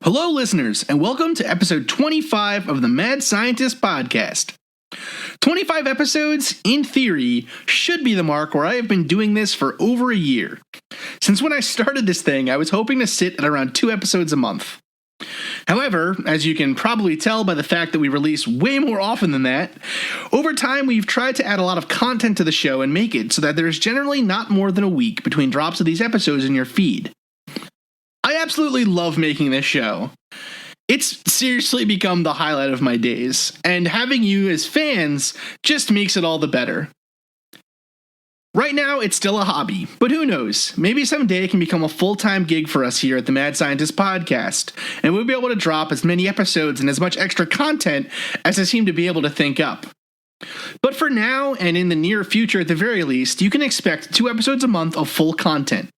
Hello, listeners, and welcome to episode 25 of the Mad Scientist Podcast. 25 episodes, in theory, should be the mark where I have been doing this for over a year. Since when I started this thing, I was hoping to sit at around 2 episodes a month. However, as you can probably tell by the fact that we release way more often than that, over time we've tried to add a lot of content to the show and make it so that there's generally not more than a week between drops of these episodes in your feed. I absolutely love making this show. It's seriously become the highlight of my days, and having you as fans just makes it all the better. Right now, it's still a hobby, but who knows? Maybe someday it can become a full-time gig for us here at the Mad Scientist Podcast, and we'll be able to drop as many episodes and as much extra content as I seem to be able to think up. But for now, and in the near future at the very least, you can expect 2 episodes a month of full content,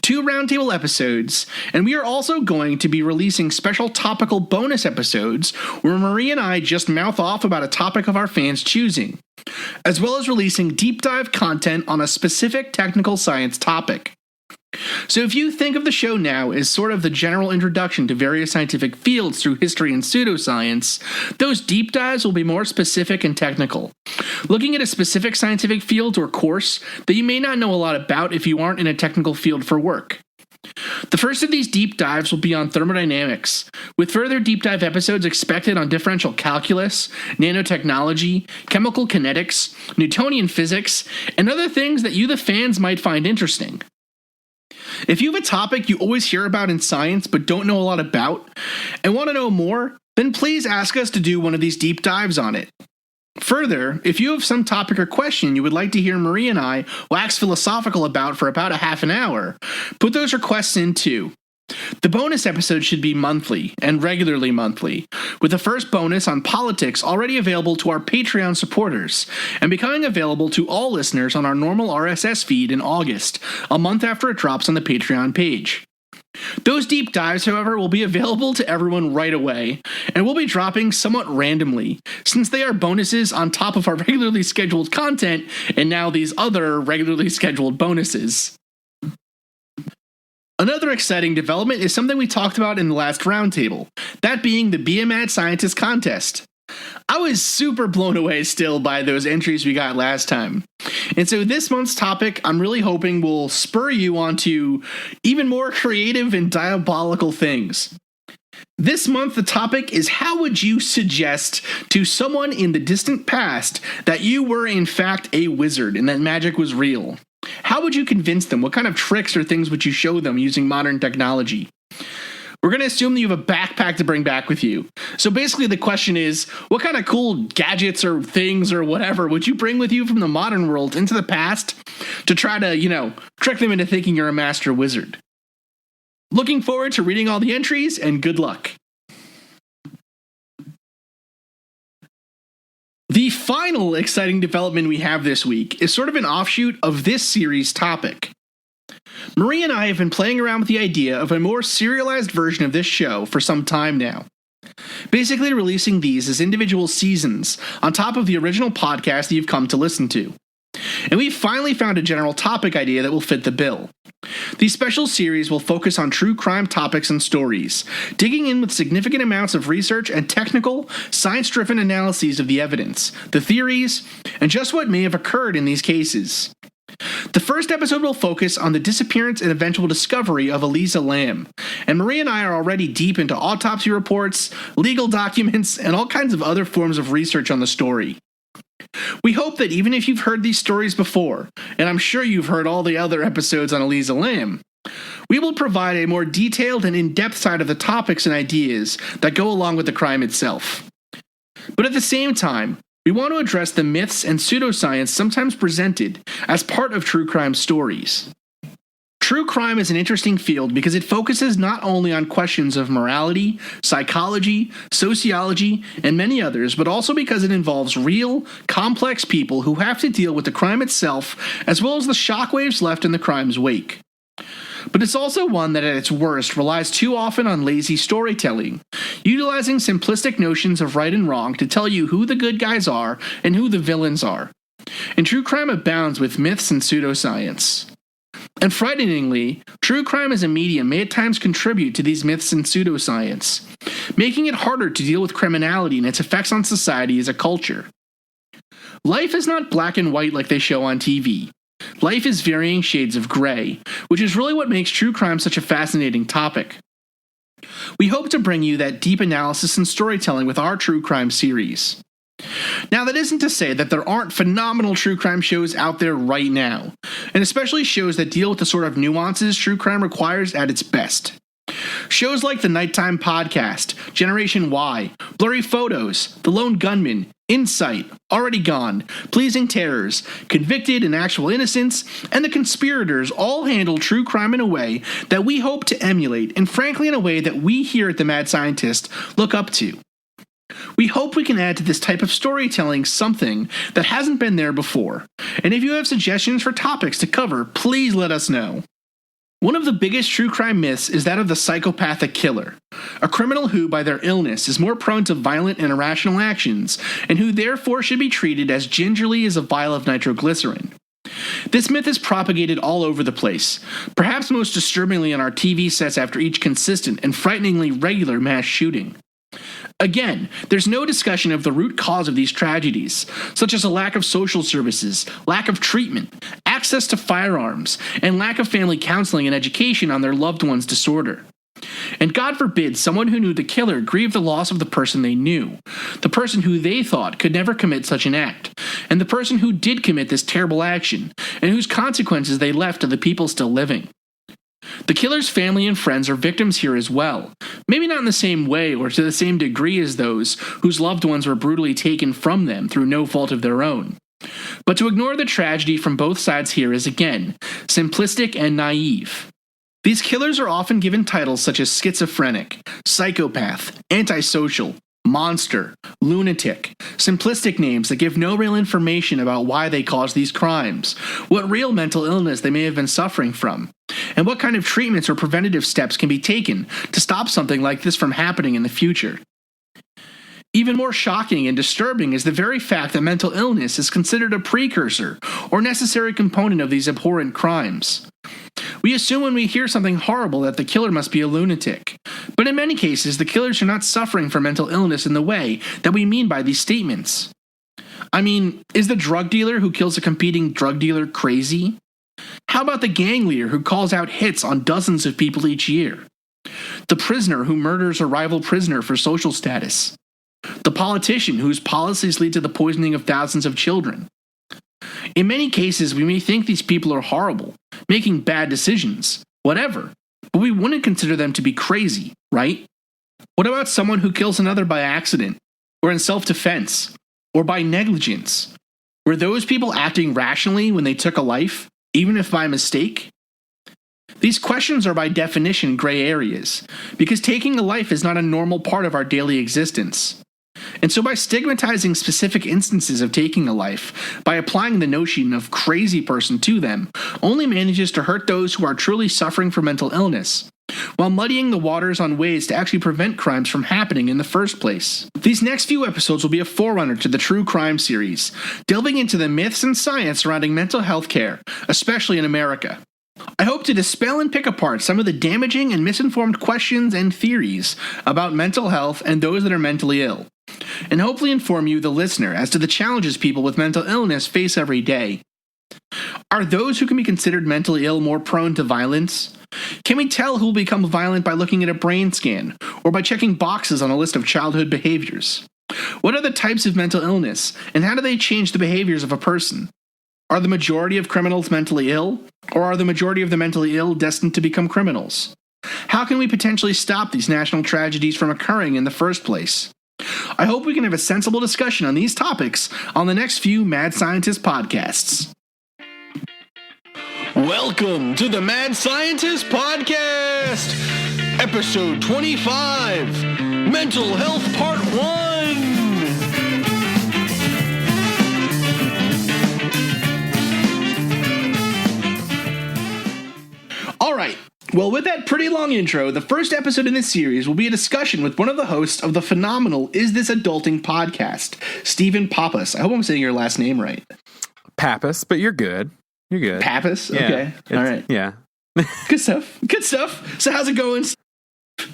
2 roundtable episodes, and we are also going to be releasing special topical bonus episodes where Marie and I just mouth off about a topic of our fans' choosing, as well as releasing deep dive content on a specific technical science topic. So if you think of the show now as sort of the general introduction to various scientific fields through history and pseudoscience, those deep dives will be more specific and technical, looking at a specific scientific field or course that you may not know a lot about if you aren't in a technical field for work. The first of these deep dives will be on thermodynamics, with further deep dive episodes expected on differential calculus, nanotechnology, chemical kinetics, Newtonian physics, and other things that you the fans might find interesting. If you have a topic you always hear about in science but don't know a lot about, and want to know more, then please ask us to do one of these deep dives on it. Further, if you have some topic or question you would like to hear Marie and I wax philosophical about for about a half an hour, put those requests in too. The bonus episode should be monthly, and regularly monthly, with the first bonus on politics already available to our Patreon supporters, and becoming available to all listeners on our normal RSS feed in August, a month after it drops on the Patreon page. Those deep dives, however, will be available to everyone right away, and will be dropping somewhat randomly, since they are bonuses on top of our regularly scheduled content, and now these other regularly scheduled bonuses. Another exciting development is something we talked about in the last roundtable, that being the Be a Mad Scientist contest. I was super blown away still by those entries we got last time. And so this month's topic, I'm really hoping will spur you onto even more creative and diabolical things. This month, the topic is how would you suggest to someone in the distant past that you were in fact a wizard and that magic was real? How would you convince them? What kind of tricks or things would you show them using modern technology? We're going to assume that you have a backpack to bring back with you. So basically the question is, what kind of cool gadgets or things or whatever would you bring with you from the modern world into the past to try to, trick them into thinking you're a master wizard? Looking forward to reading all the entries, and good luck. The final exciting development we have this week is sort of an offshoot of this series' topic. Marie and I have been playing around with the idea of a more serialized version of this show for some time now. Basically releasing these as individual seasons on top of the original podcast that you've come to listen to. And we've finally found a general topic idea that will fit the bill. These special series will focus on true crime topics and stories, digging in with significant amounts of research and technical, science-driven analyses of the evidence, the theories, and just what may have occurred in these cases. The first episode will focus on the disappearance and eventual discovery of Eliza Lamb, and Marie and I are already deep into autopsy reports, legal documents, and all kinds of other forms of research on the story. We hope that even if you've heard these stories before, and I'm sure you've heard all the other episodes on Eliza Lamb, we will provide a more detailed and in-depth side of the topics and ideas that go along with the crime itself. But at the same time, we want to address the myths and pseudoscience sometimes presented as part of true crime stories. True crime is an interesting field because it focuses not only on questions of morality, psychology, sociology, and many others, but also because it involves real, complex people who have to deal with the crime itself, as well as the shockwaves left in the crime's wake. But it's also one that at its worst relies too often on lazy storytelling, utilizing simplistic notions of right and wrong to tell you who the good guys are and who the villains are. And true crime abounds with myths and pseudoscience. And frighteningly, true crime as a medium may at times contribute to these myths and pseudoscience, making it harder to deal with criminality and its effects on society as a culture. Life is not black and white like they show on TV. Life is varying shades of gray, which is really what makes true crime such a fascinating topic. We hope to bring you that deep analysis and storytelling with our true crime series. Now, that isn't to say that there aren't phenomenal true crime shows out there right now, and especially shows that deal with the sort of nuances true crime requires at its best. Shows like the Nighttime Podcast, Generation Y, Blurry Photos, The Lone Gunman, Insight, Already Gone, Pleasing Terrors, Convicted and Actual Innocence, and The Conspirators all handle true crime in a way that we hope to emulate, and frankly in a way that we here at The Mad Scientist look up to. We hope we can add to this type of storytelling something that hasn't been there before, and if you have suggestions for topics to cover, please let us know. One of the biggest true crime myths is that of the psychopathic killer, a criminal who, by their illness, is more prone to violent and irrational actions, and who therefore should be treated as gingerly as a vial of nitroglycerin. This myth is propagated all over the place, perhaps most disturbingly on our TV sets after each consistent and frighteningly regular mass shooting. Again, there's no discussion of the root cause of these tragedies, such as a lack of social services, lack of treatment, access to firearms, and lack of family counseling and education on their loved one's disorder. And God forbid someone who knew the killer grieve the loss of the person they knew, the person who they thought could never commit such an act, and the person who did commit this terrible action, and whose consequences they left to the people still living. The killer's family and friends are victims here as well, maybe not in the same way or to the same degree as those whose loved ones were brutally taken from them through no fault of their own. But to ignore the tragedy from both sides here is, again, simplistic and naive. These killers are often given titles such as schizophrenic, psychopath, antisocial, monster, lunatic, simplistic names that give no real information about why they caused these crimes, what real mental illness they may have been suffering from, and what kind of treatments or preventative steps can be taken to stop something like this from happening in the future. Even more shocking and disturbing is the very fact that mental illness is considered a precursor or necessary component of these abhorrent crimes. We assume when we hear something horrible that the killer must be a lunatic, but in many cases the killers are not suffering from mental illness in the way that we mean by these statements. I mean, is the drug dealer who kills a competing drug dealer crazy? How about the gang leader who calls out hits on dozens of people each year? The prisoner who murders a rival prisoner for social status? The politician whose policies lead to the poisoning of thousands of children? In many cases, we may think these people are horrible, making bad decisions, whatever, but we wouldn't consider them to be crazy, right? What about someone who kills another by accident, or in self-defense, or by negligence? Were those people acting rationally when they took a life, even if by mistake? These questions are by definition gray areas, because taking a life is not a normal part of our daily existence. And so by stigmatizing specific instances of taking a life, by applying the notion of crazy person to them, only manages to hurt those who are truly suffering from mental illness, while muddying the waters on ways to actually prevent crimes from happening in the first place. These next few episodes will be a forerunner to the True Crime series, delving into the myths and science surrounding mental health care, especially in America. I hope to dispel and pick apart some of the damaging and misinformed questions and theories about mental health and those that are mentally ill, and hopefully inform you, the listener, as to the challenges people with mental illness face every day. Are those who can be considered mentally ill more prone to violence? Can we tell who will become violent by looking at a brain scan, or by checking boxes on a list of childhood behaviors? What are the types of mental illness, and how do they change the behaviors of a person? Are the majority of criminals mentally ill, or are the majority of the mentally ill destined to become criminals? How can we potentially stop these national tragedies from occurring in the first place? I hope we can have a sensible discussion on these topics on the next few Mad Scientist podcasts. Welcome to the Mad Scientist Podcast, Episode 25, Mental Health Part 1. Alright, well, with that pretty long intro, the first episode in this series will be a discussion with one of the hosts of the phenomenal Is This Adulting podcast, Stephen Pappas. I hope I'm saying your last name right. Pappas, but you're good. You're good. Pappas? Yeah, okay. All right. Yeah. Good stuff. Good stuff. So how's it going?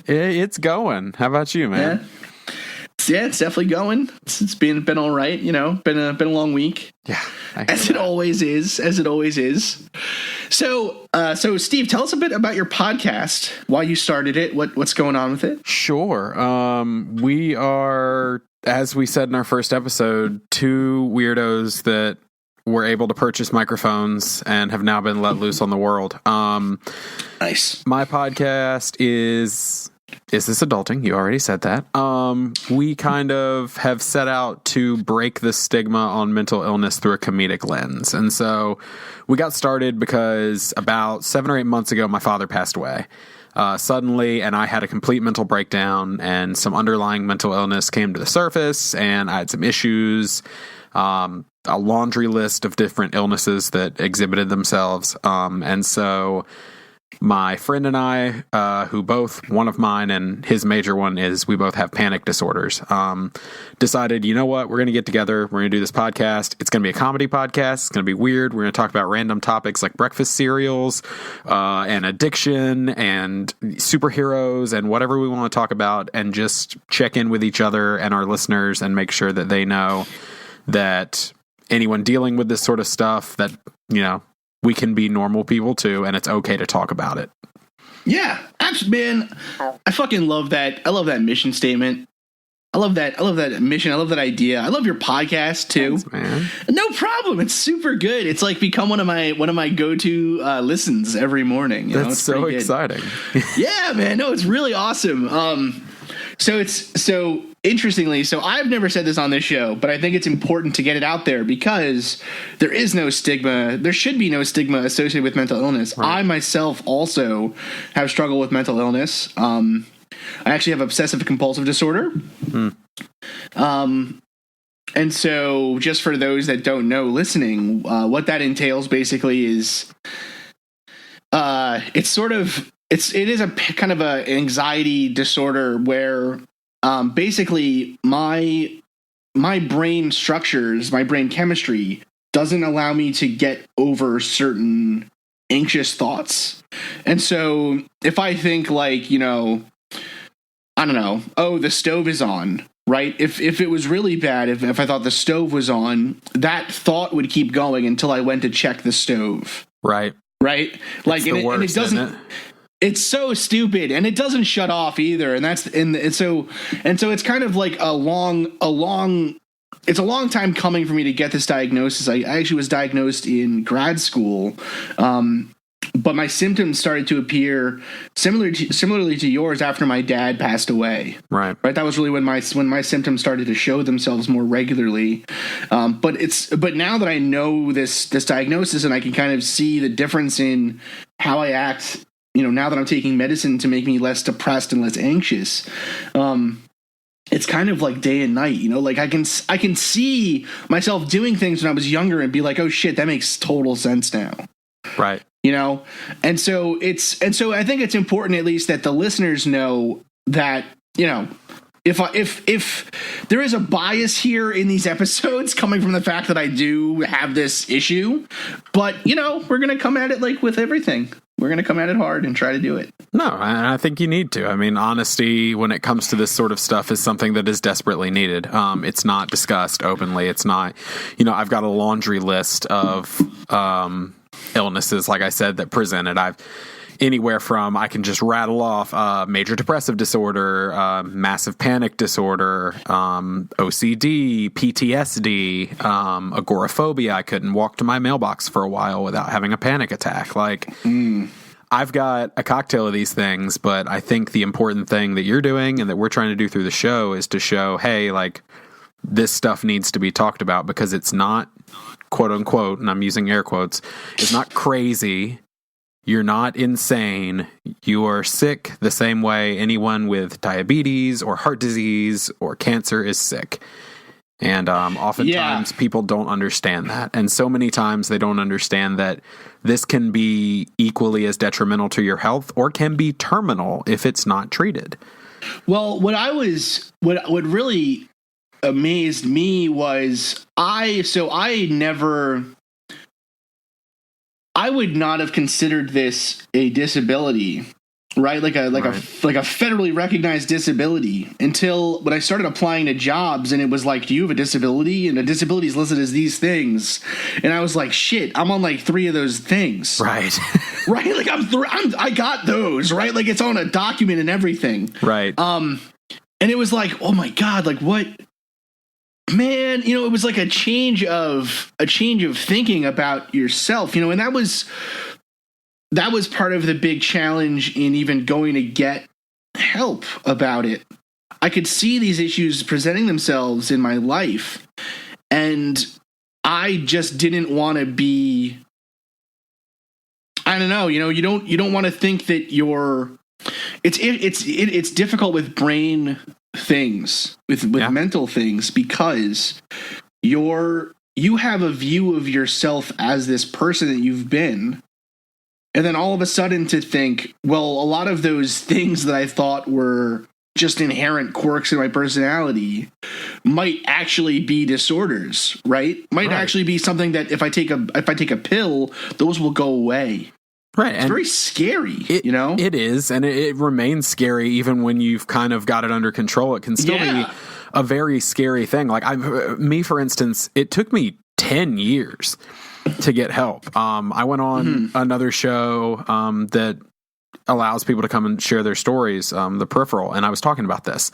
It's going. How about you, man? Yeah, it's definitely going. It's been all right, been a long week. Yeah. As it always is. So Steve, tell us a bit about your podcast, why you started it, what's going on with it. Sure. We are, as we said in our first episode, two weirdos that were able to purchase microphones and have now been let loose on the world. Nice. My podcast is this adulting? You already said that. We kind of have set out to break the stigma on mental illness through a comedic lens. And so we got started because about 7 or 8 months ago, my father passed away suddenly, and I had a complete mental breakdown, and some underlying mental illness came to the surface, and I had some issues, a laundry list of different illnesses that exhibited themselves. And so my friend and I, who both, one of mine and his major one is we both have panic disorders, decided, you know what, we're going to get together. We're going to do this podcast. It's going to be a comedy podcast. It's going to be weird. We're going to talk about random topics like breakfast cereals, and addiction and superheroes and whatever we want to talk about, and just check in with each other and our listeners and make sure that they know that anyone dealing with this sort of stuff, that, we can be normal people too, and it's okay to talk about it. Yeah, man, I fucking love that. I love that mission statement. I love that mission. I love that idea. I love your podcast too. Thanks, man. No problem. It's super good. It's like become one of my go-to listens every morning. That's so exciting. Yeah, man. No, it's really awesome. So interestingly, I've never said this on this show, but I think it's important to get it out there because there is no stigma. There should be no stigma associated with mental illness. Right. I myself also have struggled with mental illness. I actually have obsessive compulsive disorder. And so just for those that don't know listening, what that entails basically is it is a kind of an anxiety disorder where basically my brain structures, my brain chemistry doesn't allow me to get over certain anxious thoughts. And so if I think like, I don't know, oh, the stove is on, right? If it was really bad, if I thought the stove was on, that thought would keep going until I went to check the stove. Right. Like, it's the worst, and it doesn't, isn't it? It's so stupid, and it doesn't shut off either. And so it's kind of like it's a long time coming for me to get this diagnosis. I actually was diagnosed in grad school, but my symptoms started to appear similarly to yours after my dad passed away. Right. That was really when my symptoms started to show themselves more regularly. But now that I know this diagnosis and I can kind of see the difference in how I act, now that I'm taking medicine to make me less depressed and less anxious, it's kind of like day and night, like I can see myself doing things when I was younger and be like, oh shit, that makes total sense now. Right. And so I think it's important at least that the listeners know that, if there is a bias here in these episodes coming from the fact that I do have this issue, but we're going to come at it like with everything. We're going to come at it hard and try to do it. No, I think you need to. I mean, honesty when it comes to this sort of stuff is something that is desperately needed. It's not discussed openly. It's not, I've got a laundry list of illnesses, like I said, that presented. I've anywhere from, I can just rattle off major depressive disorder, massive panic disorder, OCD, PTSD, agoraphobia. I couldn't walk to my mailbox for a while without having a panic attack. I've got a cocktail of these things, but I think the important thing that you're doing and that we're trying to do through the show is to show, hey, like, this stuff needs to be talked about because it's not, quote unquote, and I'm using air quotes, it's not crazy. You're not insane. You are sick the same way anyone with diabetes or heart disease or cancer is sick. And oftentimes people don't understand that. And so many times they don't understand that this can be equally as detrimental to your health or can be terminal if it's not treated. Well, what really amazed me was I never I would not have considered this a disability, right? Like a federally recognized disability until when I started applying to jobs, and it was like, do you have a disability? And a disability is listed as these things, and I was like, shit, I'm on like 3 of those things, right? Right? Like I got those, right? Like it's on a document and everything, right? And it was like, oh my god, like what? Man, it was like a change of thinking about yourself, and that was part of the big challenge in even going to get help about it. I could see these issues presenting themselves in my life, and I just didn't want to be, I don't know, you don't want to think that it's difficult with brain things, with mental things, because you have a view of yourself as this person that you've been, and then all of a sudden to think, well, a lot of those things that I thought were just inherent quirks in my personality might actually be disorders, right? Might actually be something that if I take a pill, those will go away. Right. It's very scary, It is, and it remains scary even when you've kind of got it under control. It can still be a very scary thing. Like for instance, it took me 10 years to get help. I went on another show that allows people to come and share their stories, The Peripheral, and I was talking about this.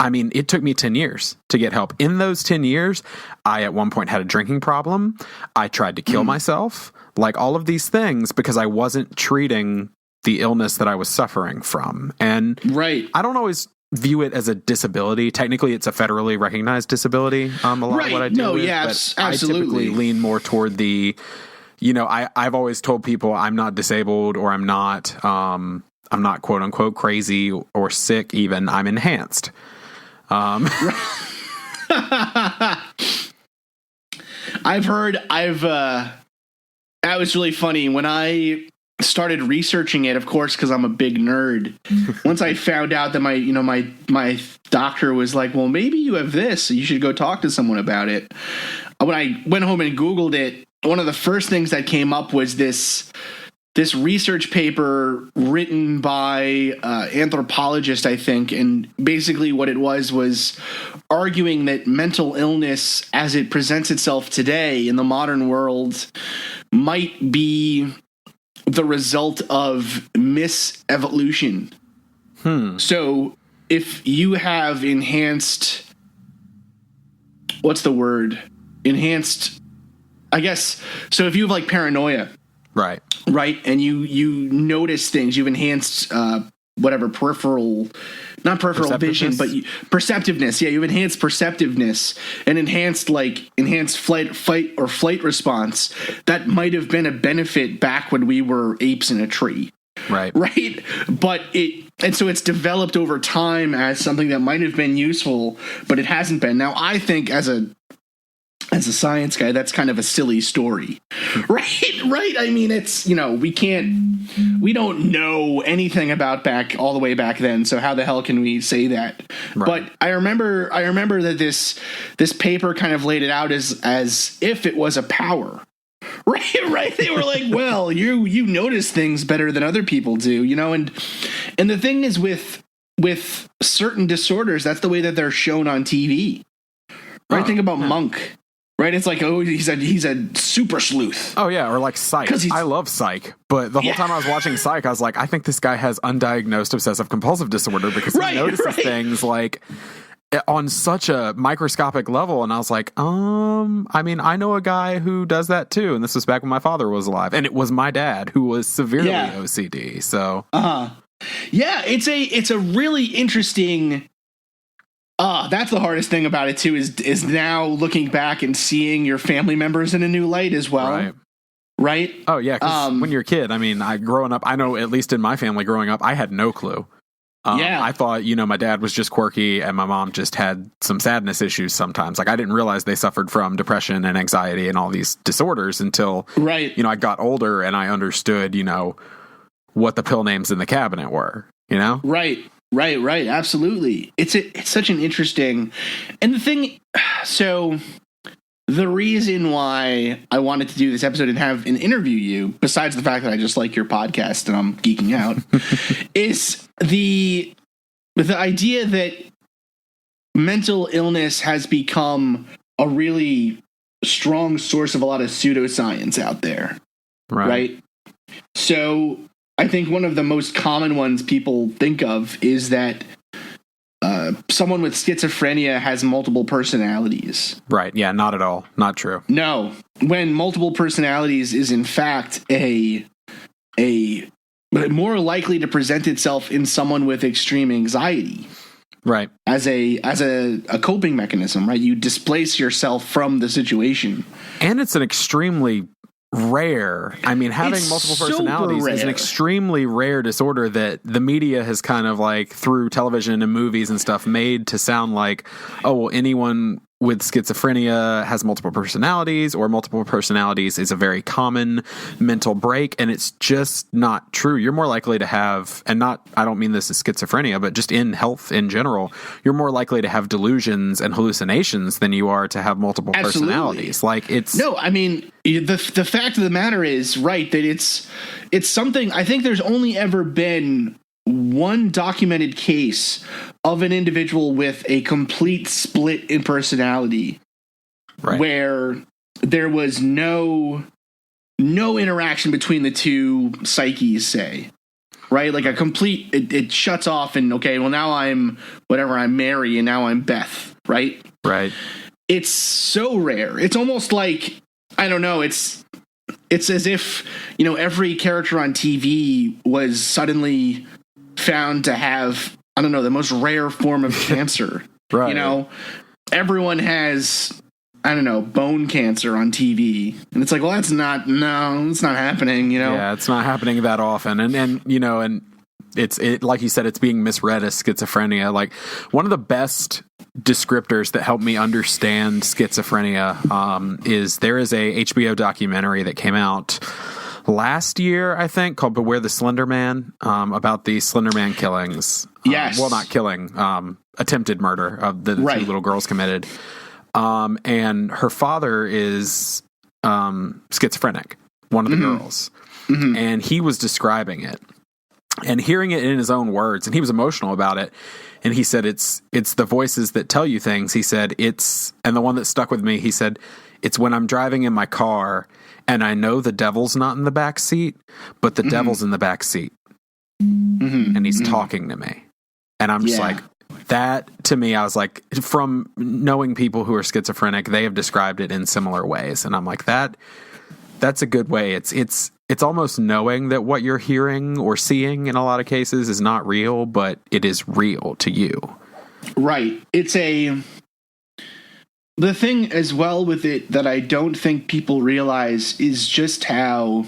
It took me 10 years to get help. In those 10 years, I at one point had a drinking problem. I tried to kill myself. Like all of these things because I wasn't treating the illness that I was suffering from. And I don't always view it as a disability. Technically, it's a federally recognized disability. A lot of what I do. No, but absolutely. I typically lean more toward the, I've always told people I'm not disabled, or I'm not quote unquote crazy or sick. Even I'm enhanced. That was really funny when I started researching it, of course, because I'm a big nerd. Once I found out that my doctor was like, well, maybe you have this, so you should go talk to someone about it. When I went home and Googled it, one of the first things that came up was this research paper written by anthropologist, I think, and basically what it was arguing that mental illness as it presents itself today in the modern world might be the result of misevolution. So if you have enhanced, I guess, so if you have like paranoia, right, and you notice things, you've enhanced not peripheral vision, but perceptiveness. Yeah, you've enhanced perceptiveness and enhanced flight response. That might have been a benefit back when we were apes in a tree. Right. But so it's developed over time as something that might have been useful, but it hasn't been. Now, I think as a science guy, that's kind of a silly story, right? I mean, it's, we don't know anything about all the way back then. So how the hell can we say that? Right. But I remember that this paper kind of laid it out as if it was a power, right? They were like, well, you notice things better than other people do, and the thing is with certain disorders, that's the way that they're shown on TV, right? Think about Monk. Right, it's like, oh, he's a super sleuth. Oh yeah, or like Psych. I love Psych, but the whole time I was watching Psych, I was like, I think this guy has undiagnosed obsessive compulsive disorder because he notices things like on such a microscopic level, and I was like, I know a guy who does that too, and this was back when my father was alive, and it was my dad who was severely OCD. So, it's a really interesting. That's the hardest thing about it too, is now looking back and seeing your family members in a new light as well. Right? Oh yeah, because when you're a kid, growing up, I know at least in my family growing up, I had no clue. I thought, my dad was just quirky and my mom just had some sadness issues sometimes. Like I didn't realize they suffered from depression and anxiety and all these disorders until, I got older and I understood, what the pill names in the cabinet were, Right. Absolutely. It's such an interesting, and the thing, so the reason why I wanted to do this episode and have and interview you, besides the fact that I just like your podcast and I'm geeking out, is the idea that mental illness has become a really strong source of a lot of pseudoscience out there. Right? So I think one of the most common ones people think of is that someone with schizophrenia has multiple personalities. Right. Yeah, not at all. Not true. No. When multiple personalities is in fact a more likely to present itself in someone with extreme anxiety. Right. As a coping mechanism, right? You displace yourself from the situation. And it's an extremely rare. I mean, having multiple personalities is an extremely rare disorder that the media has kind of like through television and movies and stuff made to sound like, oh, well, anyone with schizophrenia has multiple personalities, or multiple personalities is a very common mental break. And it's just not true. You're more likely to have, and not, I don't mean this as schizophrenia, but just in health in general, you're more likely to have delusions and hallucinations than you are to have multiple personalities. Like it's no, I mean, the fact of the matter is, right, that it's something. I think there's only ever been one documented case of an individual with a complete split in personality, where there was no interaction between the two psyches, say, right? Like a complete, it shuts off and, okay, well, now I'm whatever, I'm Mary and now I'm Beth, right? Right. It's so rare. It's almost like, I don't know, it's as if, every character on TV was suddenly found to have, I don't know, the most rare form of cancer. Right. Everyone has, I don't know, bone cancer on TV. And it's like, well, it's not happening, Yeah, it's not happening that often. And it's like you said, it's being misread as schizophrenia. Like one of the best descriptors that helped me understand schizophrenia is there is a HBO documentary that came out last year, I think, called Beware the Slender Man, about the Slender Man killings. Yes. Well, not killing, attempted murder of the two little girls committed. And her father is schizophrenic, one of the girls. Mm-hmm. And he was describing it and hearing it in his own words, and he was emotional about it. And he said, it's the voices that tell you things. He said, and the one that stuck with me, he said, it's when I'm driving in my car and I know the devil's not in the back seat, but the devil's in the back seat. Mm-hmm. And he's talking to me. And I'm just like, that to me, I was like, from knowing people who are schizophrenic, they have described it in similar ways. And I'm like, that's a good way. It's almost knowing that what you're hearing or seeing in a lot of cases is not real, but it is real to you. Right. The thing as well with it that I don't think people realize is just how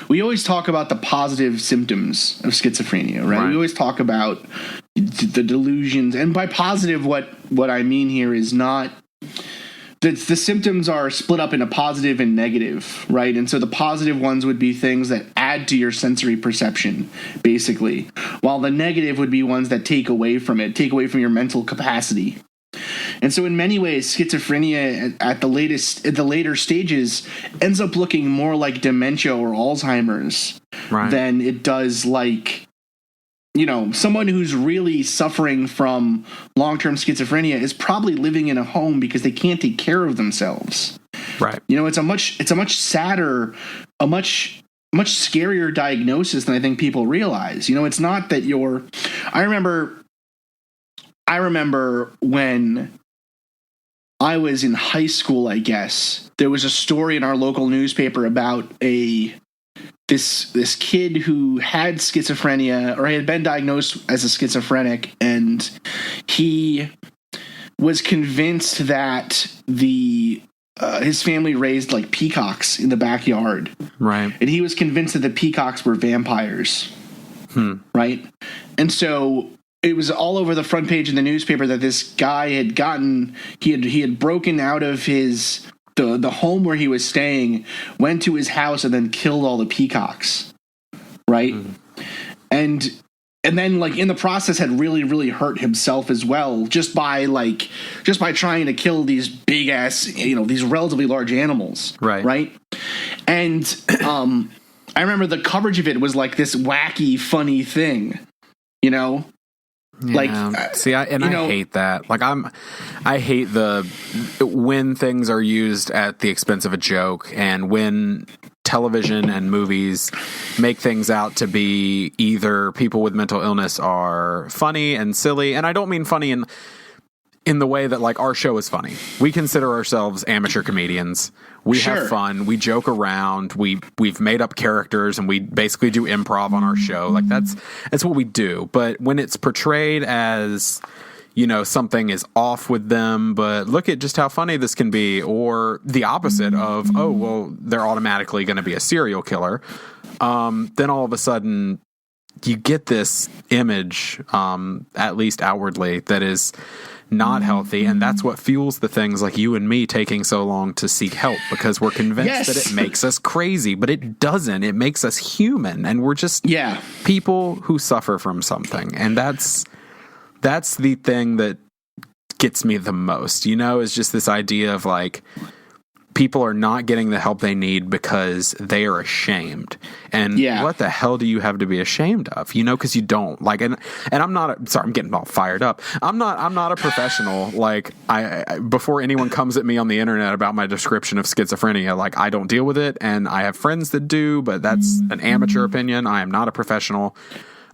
we always talk about the positive symptoms of schizophrenia, right? We always talk about the delusions, and by positive, what I mean here is not the symptoms are split up into positive and negative, right? And so the positive ones would be things that add to your sensory perception, basically, while the negative would be ones that take away from your mental capacity. And so in many ways, schizophrenia at the later stages ends up looking more like dementia or Alzheimer's than it does like, someone who's really suffering from long-term schizophrenia is probably living in a home because they can't take care of themselves. Right. It's a much sadder, a much scarier diagnosis than I think people realize. It's not that I remember when I was in high school, I guess, there was a story in our local newspaper about this kid who had schizophrenia, or had been diagnosed as a schizophrenic, and he was convinced that his family raised like peacocks in the backyard. Right. And he was convinced that the peacocks were vampires. Right. And so it was all over the front page of the newspaper that this guy had broken out of the home where he was staying, went to his house, and then killed all the peacocks. Right. And then like in the process had really, really hurt himself as well, just by trying to kill these big ass, these relatively large animals. Right. And I remember the coverage of it was like this wacky, funny thing, Yeah. I hate that. Like I hate when things are used at the expense of a joke, and when television and movies make things out to be either people with mental illness are funny and silly. And I don't mean funny in the way that like our show is funny. We consider ourselves amateur comedians. We have fun. We joke around. We've made up characters, and we basically do improv on our show. Like that's what we do. But when it's portrayed as, something is off with them, but look at just how funny this can be, or the opposite of, oh, well, they're automatically going to be a serial killer. Then all of a sudden you get this image, at least outwardly, that is not healthy, and that's what fuels the things like you and me taking so long to seek help, because we're convinced that it makes us crazy, but it doesn't. It makes us human, and we're just people who suffer from something, and that's the thing that gets me the most, is just this idea of like people are not getting the help they need because they are ashamed. And what the hell do you have to be ashamed of? Because you don't. Like, and I'm not sorry, I'm getting all fired up. I'm not a professional. Like, I before anyone comes at me on the internet about my description of schizophrenia, like, I don't deal with it, and I have friends that do, but that's an amateur opinion. I am not a professional.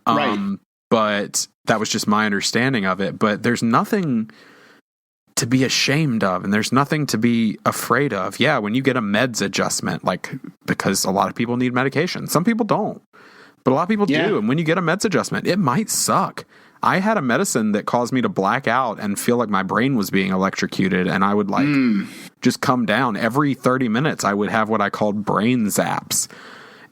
Right. But that was just my understanding of it. But there's nothing to be ashamed of, and there's nothing to be afraid of. Yeah, when you get a meds adjustment, like, because a lot of people need medication. Some people don't, but a lot of people do. And when you get a meds adjustment, it might suck. I had a medicine that caused me to black out and feel like my brain was being electrocuted, and I would like just come down. Every 30 minutes, I would have what I called brain zaps.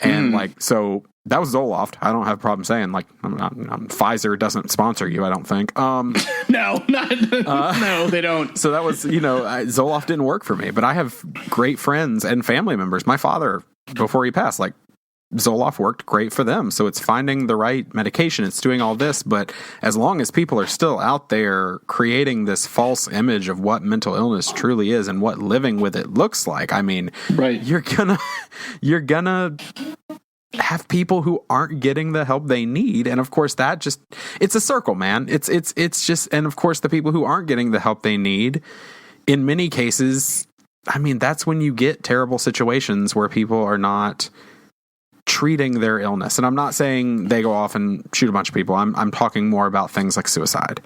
And like, so that was Zoloft. I don't have a problem saying, like, Pfizer doesn't sponsor you, I don't think. No, they don't. So that was, Zoloft didn't work for me, but I have great friends and family members. My father, before he passed, like, Zoloft worked great for them. So it's finding the right medication. It's doing all this. But as long as people are still out there creating this false image of what mental illness truly is and what living with it looks like, I mean, you're gonna have people who aren't getting the help they need. And of course it's a circle, man. It's just, and of course the people who aren't getting the help they need, in many cases, I mean, that's when you get terrible situations where people are not treating their illness. And I'm not saying they go off and shoot a bunch of people. I'm talking more about things like suicide.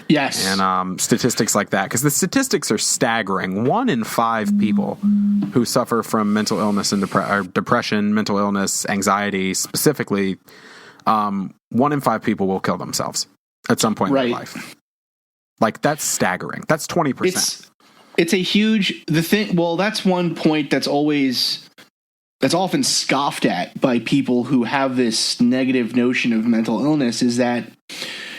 Yes. And statistics like that, because the statistics are staggering. 1 in 5 people who suffer from mental illness and depression, mental illness, anxiety specifically, 1 in 5 people will kill themselves at some point in their life. Like, that's staggering. That's 20%. It's a huge that's one point that's often scoffed at by people who have this negative notion of mental illness, is that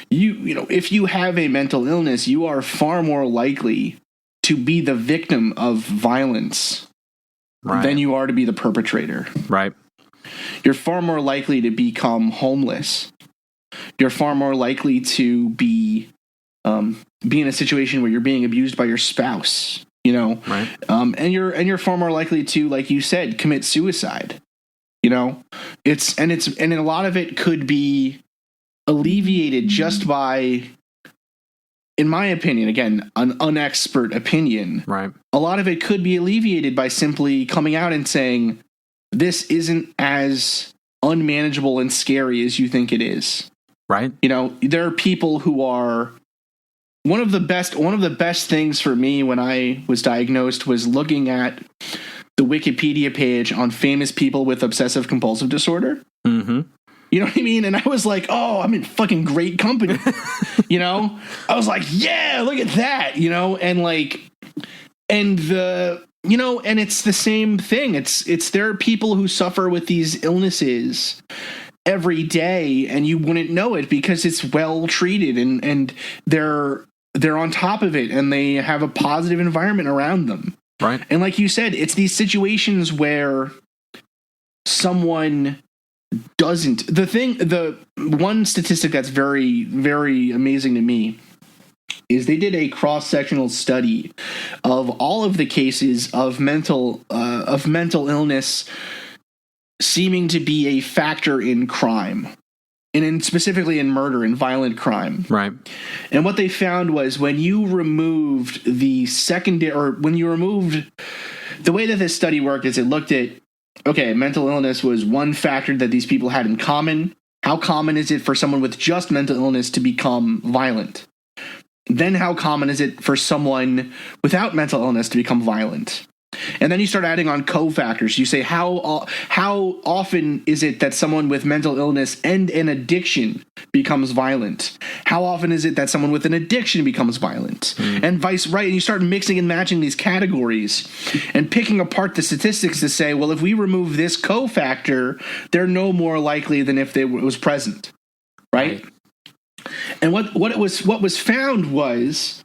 if you have a mental illness, you are far more likely to be the victim of violence than you are to be the perpetrator. Right. You're far more likely to become homeless. You're far more likely to be in a situation where you're being abused by your spouse. Right. And you're far more likely to, like you said, commit suicide. And a lot of it could be alleviated just by, in my opinion, again, an unexpert opinion. Right. A lot of it could be alleviated by simply coming out and saying, this isn't as unmanageable and scary as you think it is. Right. There are people who are. One of the best things for me when I was diagnosed was looking at the Wikipedia page on famous people with obsessive compulsive disorder. Mm-hmm. You know what I mean? And I was like, oh, I'm in fucking great company. I was like, yeah, look at that, and it's the same thing. It's there are people who suffer with these illnesses every day, and you wouldn't know it because it's well treated, and they're on top of it, and they have a positive environment around them. Right. And like you said, it's these situations where someone doesn't. The one statistic that's very, very amazing to me is they did a cross-sectional study of all of the cases of mental illness seeming to be a factor in crime, and specifically in murder and violent crime. Right. And what they found was when you removed the way that this study worked is it looked at, okay, mental illness was one factor that these people had in common. How common is it for someone with just mental illness to become violent? Then how common is it for someone without mental illness to become violent? And then you start adding on cofactors. You say, how often is it that someone with mental illness and an addiction becomes violent? How often is it that someone with an addiction becomes violent? And right. And you start mixing and matching these categories and picking apart the statistics to say, well, if we remove this cofactor, they're no more likely than if it was present. Right? And what was found was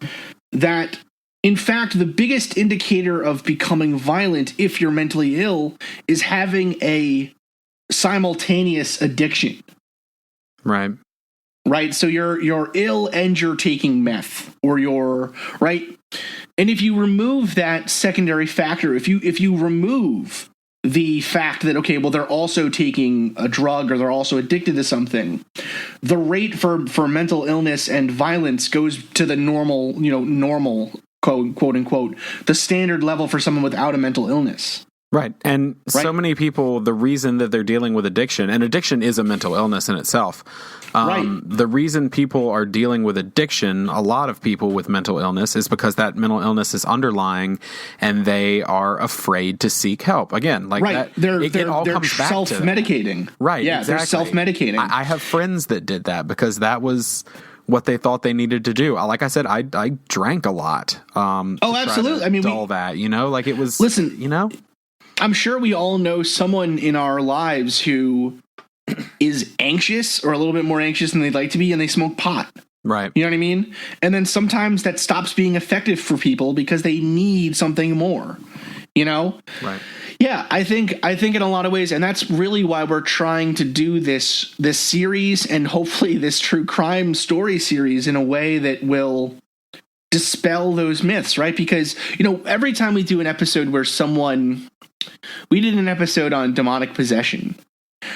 that, in fact, the biggest indicator of becoming violent if you're mentally ill is having a simultaneous addiction. Right. Right. So you're ill and you're taking meth, or you're right. And if you remove that secondary factor, if you remove the fact that, okay, well, they're also taking a drug or they're also addicted to something, the rate for mental illness and violence goes to the normal, quote unquote, the standard level for someone without a mental illness. Right. And so many people, the reason that they're dealing with addiction, and addiction is a mental illness in itself. The reason people are dealing with addiction, a lot of people with mental illness, is because that mental illness is underlying and they are afraid to seek help. Again, like that, it all comes back to self-medicating. Right. Yeah, exactly. they're self-medicating. I have friends that did that because that was what they thought they needed to do. Like I said, I drank a lot. Absolutely. I mean, all that, like it was, listen, I'm sure we all know someone in our lives who is anxious or a little bit more anxious than they'd like to be, and they smoke pot. Right. You know what I mean? And then sometimes that stops being effective for people because they need something more, Right. Yeah, I think in a lot of ways, and that's really why we're trying to do this series and hopefully this true crime story series in a way that will dispel those myths, right? Because, every time we do an episode where we did an episode on demonic possession.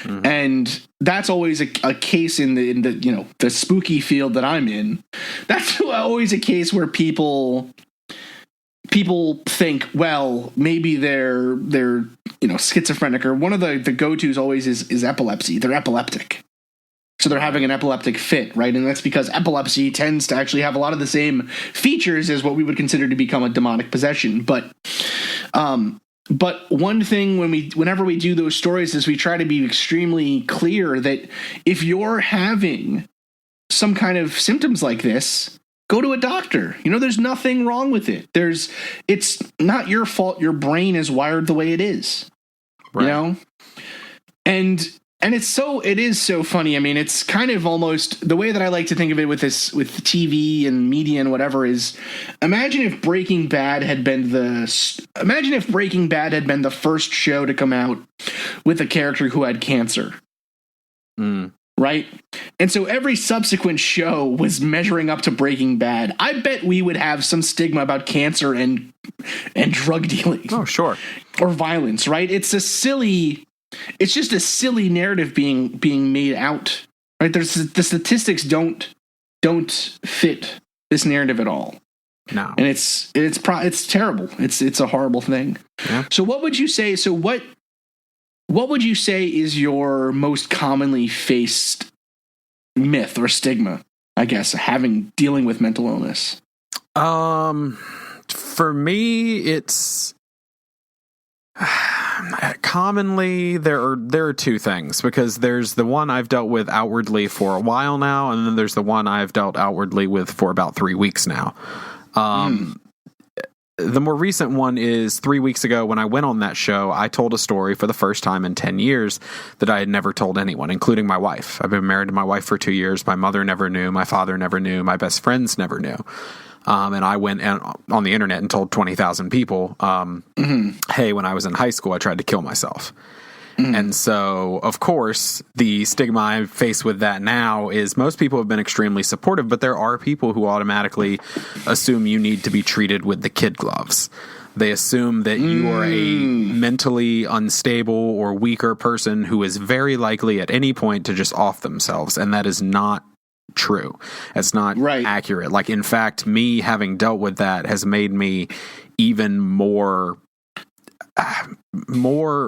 Mm-hmm. And that's always a case in the spooky field that I'm in. That's always a case where people think, well, maybe they're schizophrenic, or one of the go-tos always is epilepsy. They're epileptic. So they're having an epileptic fit, right? And that's because epilepsy tends to actually have a lot of the same features as what we would consider to become a demonic possession. But one thing whenever we do those stories is we try to be extremely clear that if you're having some kind of symptoms like this, go to a doctor. There's nothing wrong with it. It's not your fault. Your brain is wired the way it is, right. And it is so funny. I mean, it's kind of almost the way that I like to think of it with TV and media and whatever is, imagine if Breaking Bad had been the first show to come out with a character who had cancer. Right? And so every subsequent show was measuring up to Breaking Bad. I bet we would have some stigma about cancer and drug dealing. Oh, sure. Or violence, right? It's just a silly narrative being made out, right? The statistics don't fit this narrative at all. No, and it's terrible. It's a horrible thing. Yeah. So what would you say? So what would you say is your most commonly faced myth or stigma? I guess dealing with mental illness. For me, it's. Commonly, there are two things, because there's the one I've dealt with outwardly for a while now, and then there's the one I've dealt outwardly with for about 3 weeks now. The more recent one is 3 weeks ago when I went on that show. I told a story for the first time in 10 years that I had never told anyone, including my wife. I've been married to my wife for 2 years. My mother never knew. My father never knew. My best friends never knew. And I went on the internet and told 20,000 people, hey, when I was in high school, I tried to kill myself. And so, of course, the stigma I face with that now is most people have been extremely supportive, but there are people who automatically assume you need to be treated with the kid gloves. They assume that you are a mentally unstable or weaker person who is very likely at any point to just off themselves. And that is not true. It's not accurate. Like, in fact, me having dealt with that has made me even more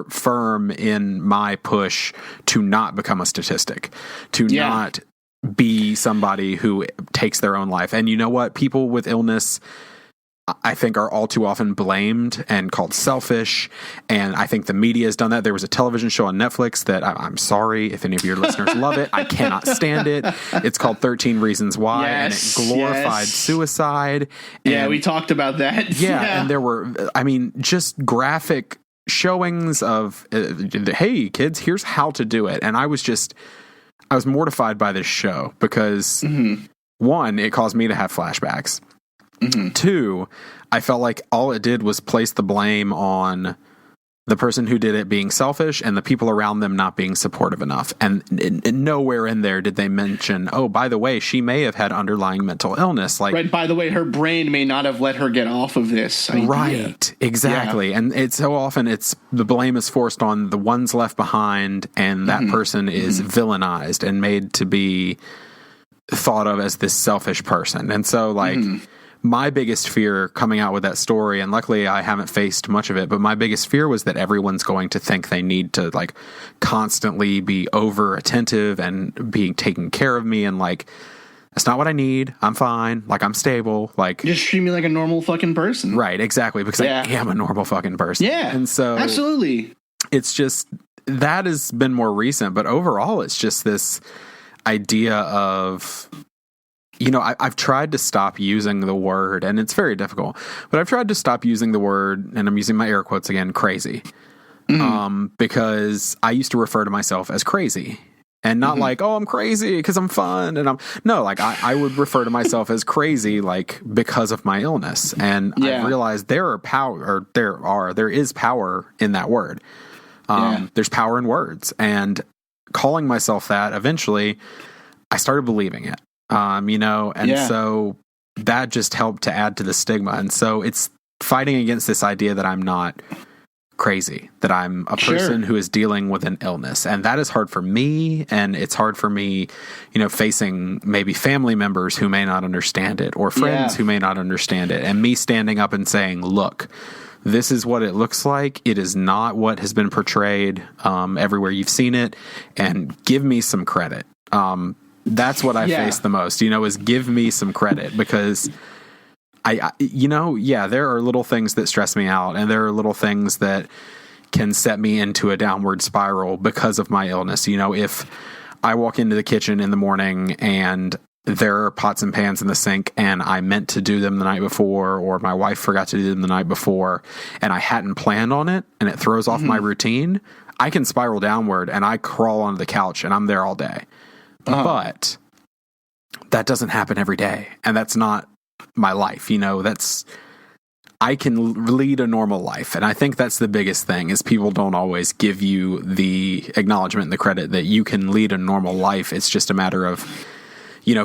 firm in my push to not become a statistic, to not be somebody who takes their own life. And you know what? People with illness, I think, are all too often blamed and called selfish. And I think the media has done that. There was a television show on Netflix that I'm sorry if any of your listeners love it. I cannot stand it. It's called 13 Reasons Why. And it glorified suicide. And, we talked about that. And there were, just graphic showings of, hey, kids, here's how to do it. And I was mortified by this show because, one, it caused me to have flashbacks. Two, I felt like all it did was place the blame on the person who did it being selfish and the people around them not being supportive enough. And nowhere in there did they mention, oh, by the way, she may have had underlying mental illness. Like, by the way, her brain may not have let her get off of this idea. Right, exactly. And it's so often the blame is forced on the ones left behind, and that person is villainized and made to be thought of as this selfish person. And so, like, my biggest fear coming out with that story, and luckily I haven't faced much of it, but my biggest fear was that everyone's going to think they need to, like, constantly be over attentive and being taking care of me, and, like, that's not what I need. I'm fine. Like, I'm stable. Like, just treat me like a normal fucking person. Right, exactly, because I am a normal fucking person. Yeah, and so absolutely. It's just, that has been more recent, but overall it's just this idea of, I've tried to stop using the word, and it's very difficult, but I've tried to stop using the word, and I'm using my air quotes again, crazy, because I used to refer to myself as crazy, and not like, oh, I'm crazy because I'm fun, and I would refer to myself as crazy, like, because of my illness, and I realized there is power in that word. There's power in words, and calling myself that, eventually, I started believing it. So that just helped to add to the stigma. And so it's fighting against this idea that I'm not crazy, that I'm a person who is dealing with an illness. And that is hard for me. And it's hard for me, facing maybe family members who may not understand it, or friends who may not understand it. And me standing up and saying, look, this is what it looks like. It is not what has been portrayed everywhere you've seen it. And give me some credit. That's what I face the most, is give me some credit, because there are little things that stress me out, and there are little things that can set me into a downward spiral because of my illness. If I walk into the kitchen in the morning and there are pots and pans in the sink and I meant to do them the night before, or my wife forgot to do them the night before, and I hadn't planned on it, and it throws off my routine, I can spiral downward and I crawl onto the couch and I'm there all day. But that doesn't happen every day, and that's not my life. I can lead a normal life, and I think that's the biggest thing, is people don't always give you the acknowledgement and the credit that you can lead a normal life. It's just a matter of,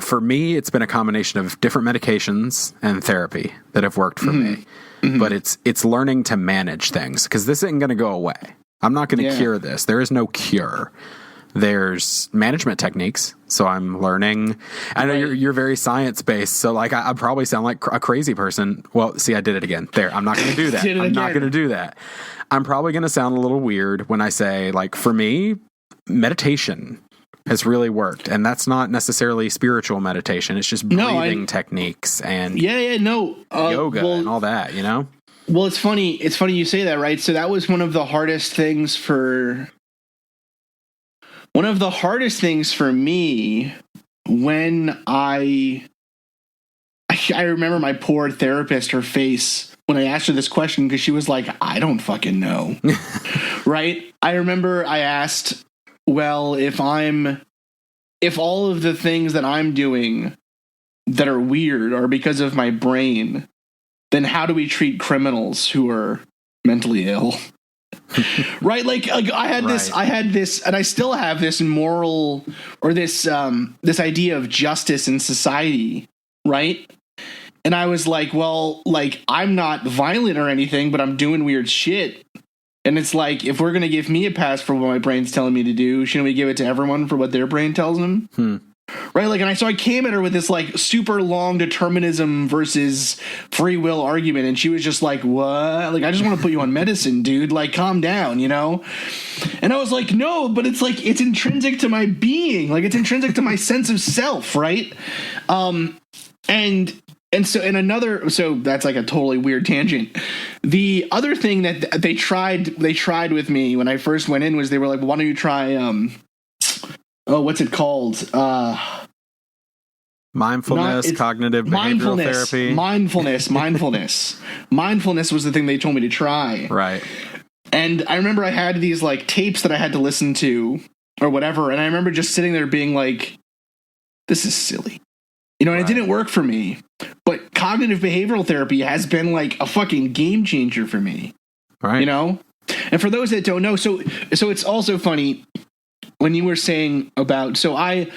for me, it's been a combination of different medications and therapy that have worked for me. But it's learning to manage things, because this isn't going to go away. I'm not going to cure this. There is no cure. There's management techniques, so I'm learning. I know you're very science-based, so, like, I probably sound like a crazy person. Well, see, I did it again. There, I'm not going to do that. I'm not going to do that. I'm probably going to sound a little weird when I say, like, for me, meditation has really worked, and that's not necessarily spiritual meditation. It's just breathing techniques and yoga and all that, Well, it's funny you say that, right? So that was one of the hardest things for me when I remember my poor therapist, her face when I asked her this question, because she was like, I don't fucking know. Right? I remember I asked, well, if all of the things that I'm doing that are weird are because of my brain, then how do we treat criminals who are mentally ill? Right? Like I had this, and I still have this moral, or this idea of justice in society, right? And I was like, well, like, I'm not violent or anything, but I'm doing weird shit. And it's like, if we're going to give me a pass for what my brain's telling me to do, shouldn't we give it to everyone for what their brain tells them? Right? Like, so I came at her with this, like, super long determinism versus free will argument. And she was just like, what? Like, I just want to put you on medicine, dude. Like, calm down, you know? And I was like, no, but it's like, it's intrinsic to my being. Like, it's intrinsic to my sense of self, right? So that's like a totally weird tangent. The other thing that they tried with me when I first went in was they were like, well, why don't you try, what's it called? Mindfulness, cognitive behavioral therapy. Mindfulness. Mindfulness was the thing they told me to try. Right. And I remember I had these like tapes that I had to listen to or whatever. And I remember just sitting there being like, this is silly. You know, and It didn't work for me. But cognitive behavioral therapy has been like a fucking game changer for me. Right. You know? And for those that don't know, so it's also funny when you were saying about, so I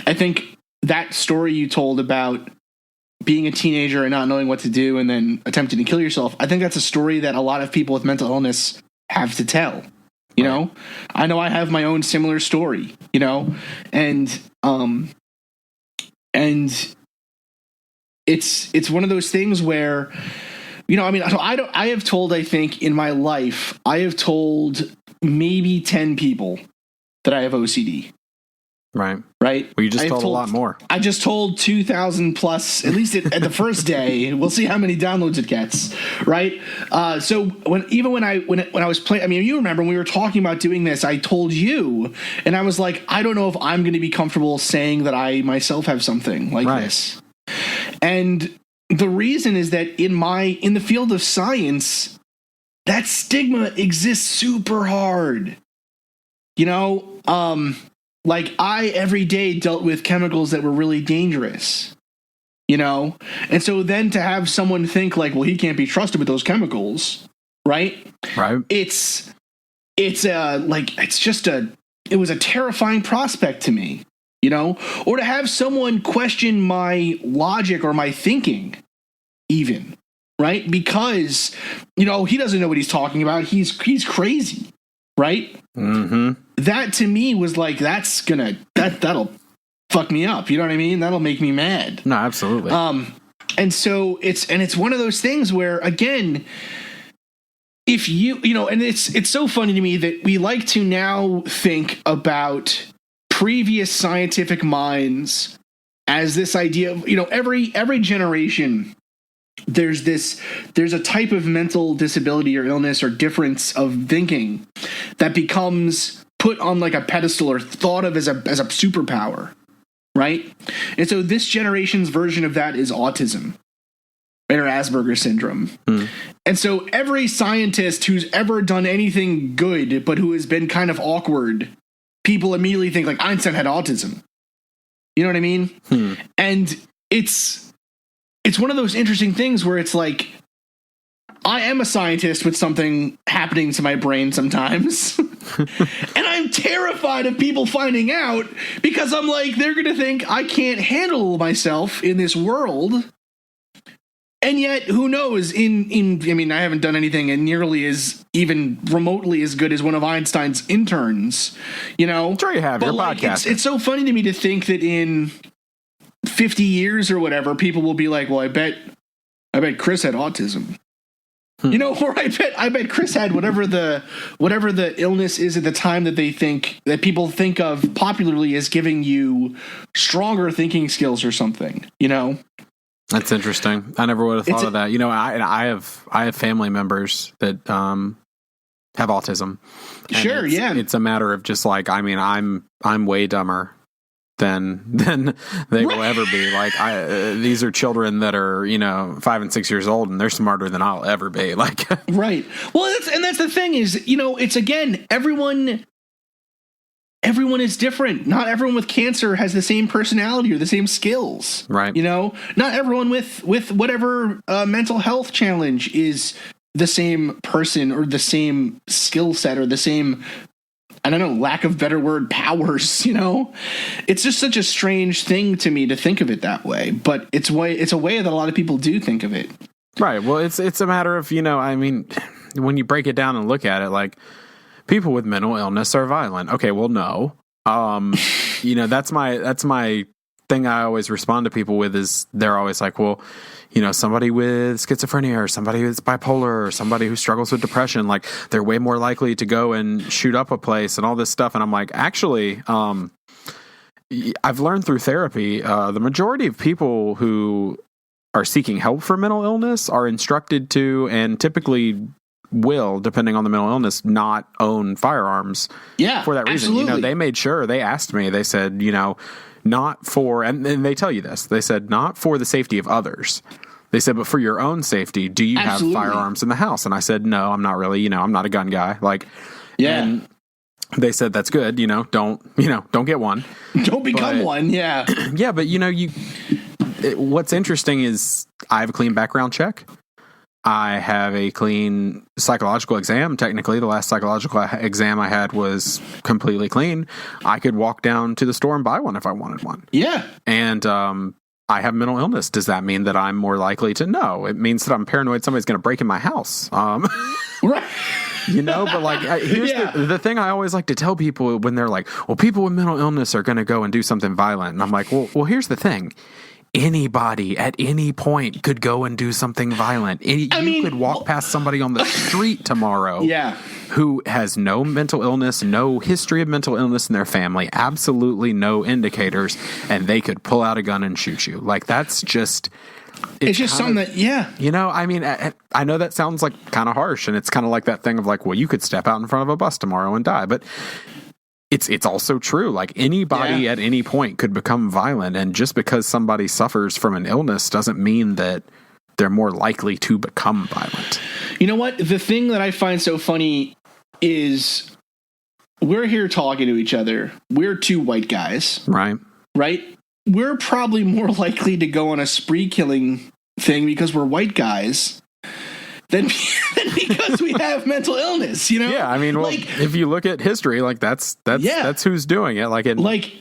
think that story you told about being a teenager and not knowing what to do and then attempting to kill yourself, I think that's a story that a lot of people with mental illness have to tell. You know, I know I have my own similar story, you know, and it's one of those things where, you know, I mean, I have told, I think in my life, I have told maybe 10 people that I have OCD. Right. Right. Well, you just told a lot more. I just told 2,000 plus, at least at the first day. We'll see how many downloads it gets. Right. So when I was playing, I mean, you remember when we were talking about doing this, I told you, and I was like, I don't know if I'm going to be comfortable saying that I myself have something like this. And the reason is that in the field of science, that stigma exists super hard. You know, like I every day dealt with chemicals that were really dangerous, you know? And so then to have someone think like, well, he can't be trusted with those chemicals, right? Right. It was a terrifying prospect to me, you know? Or to have someone question my logic or my thinking even, right? Because, you know, he doesn't know what he's talking about. He's crazy, right? Mm-hmm. That to me was like, that'll fuck me up. You know what I mean? That'll make me mad. No, absolutely. And so it's one of those things where, again, if you know, and it's so funny to me that we like to now think about previous scientific minds as this idea of, you know, every generation, there's a type of mental disability or illness or difference of thinking that becomes put on like a pedestal or thought of as a superpower, right? And so this generation's version of that is autism, right, or Asperger's syndrome. And so every scientist who's ever done anything good but who has been kind of awkward, people immediately think like Einstein had autism. You know what I mean? And it's one of those interesting things where it's like, I am a scientist with something happening to my brain sometimes. And I'm terrified of people finding out because I'm like, they're going to think I can't handle myself in this world. And yet, who knows, I mean, I haven't done anything nearly as even remotely as good as one of Einstein's interns, you know? Sure you have, your podcast. It's so funny to me to think that in 50 years or whatever, people will be like, well, I bet Chris had autism. You know, or I bet Chris had whatever the illness is at the time that people think of popularly as giving you stronger thinking skills or something, you know? That's interesting. I never would have thought of that. You know, I have family members that have autism. Sure, it's a matter of just like, I mean, I'm way dumber than they will ever be. Like these are children that are, you know, 5 and 6 years old and they're smarter than I'll ever be. Like, right. Well, that's the thing is, you know, it's again, everyone is different. Not everyone with cancer has the same personality or the same skills. Right. You know, not everyone with whatever mental health challenge is the same person or the same skill set or the same, I don't know, lack of better word, powers, It's just such a strange thing to me to think of it that way, but it's a way that a lot of people do think of it. Right. Well, it's a matter of, when you break it down and look at it, like, people with mental illness are violent. Okay, well, no. That's my thing I always respond to people with is they're always like, well, somebody with schizophrenia or somebody who's bipolar or somebody who struggles with depression, like, they're way more likely to go and shoot up a place and all this stuff. And I'm like, actually, I've learned through therapy, the majority of people who are seeking help for mental illness are instructed to, and typically will, depending on the mental illness, not own firearms. Yeah, for that reason. absolutely. They made sure, they asked me, they said, not for, and they tell you this, they said, not for the safety of others. They said, but for your own safety, do you Absolutely. have firearms in the house? And I said, no, I'm not really, I'm not a gun guy. Like, yeah. And they said, that's good. Don't get one. Don't become one. Yeah. Yeah. But what's interesting is I have a clean background check. I have a clean psychological exam. Technically, the last psychological exam I had was completely clean. I could walk down to the store and buy one if I wanted one. Yeah. And I have mental illness. Does that mean that I'm more likely to? No. It means that I'm paranoid somebody's going to break in my house. Right. But like, here's the thing I always like to tell people when they're like, well, people with mental illness are going to go and do something violent. And I'm like, well, here's the thing. Anybody at any point could go and do something violent. You could walk past somebody on the street tomorrow who has no mental illness, no history of mental illness in their family, absolutely no indicators, and they could pull out a gun and shoot you. Like, that's just... It's just something that, I know that sounds like kind of harsh, and it's kind of like that thing of like, well, you could step out in front of a bus tomorrow and die, but... It's also true. Like, anybody at any point could become violent, and just because somebody suffers from an illness doesn't mean that they're more likely to become violent. You know what? The thing that I find so funny is we're here talking to each other. We're two white guys. Right? We're probably more likely to go on a spree killing thing because we're white guys than because we have mental illness, Yeah, if you look at history, like that's who's doing it. Like,